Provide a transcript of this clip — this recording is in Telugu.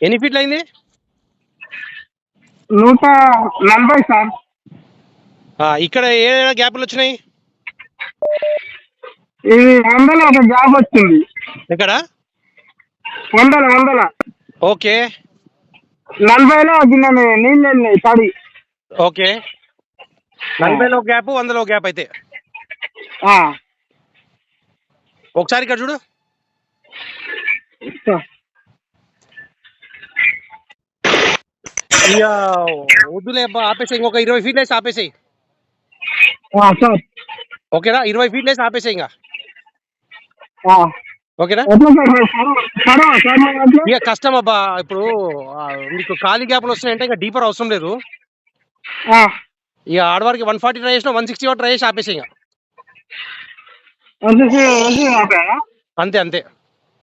ఎన్ని ఫీట్లు అయింది? 140 సార్. ఇక్కడ ఏ గ్యాప్లు వచ్చినాయి? ఇది 100 ఒక గ్యాప్ వచ్చింది. ఎక్కడ? 100. ఓకే. 40లో గిన్నె నీళ్ళు వెళ్ళినాయి తడి. ఓకే, 40లో గ్యాప్, 100లో గ్యాప్ అయితే. ఒకసారి ఇక్కడ చూడు. వద్దులే అబ్బా, ఆపేసాయి. ఇంకొక 20 ఫీట్లు వేసి ఆపేసాయి. సార్ ఓకేనా? 20 ఫీట్లు వేసి ఆపేసాయి ఇంకా. ఓకేనా? ఇక కష్టం అబ్బా. ఇప్పుడు మీకు ఖాళీ గ్యాప్లు వస్తున్నాయంటే ఇంకా డీపర్ అవసరం లేదు. ఇక ఆడవారికి 140 ట్రై చేసినా 160 ట్రై చేసి ఆపేసాయి ఇంకా. అంతే.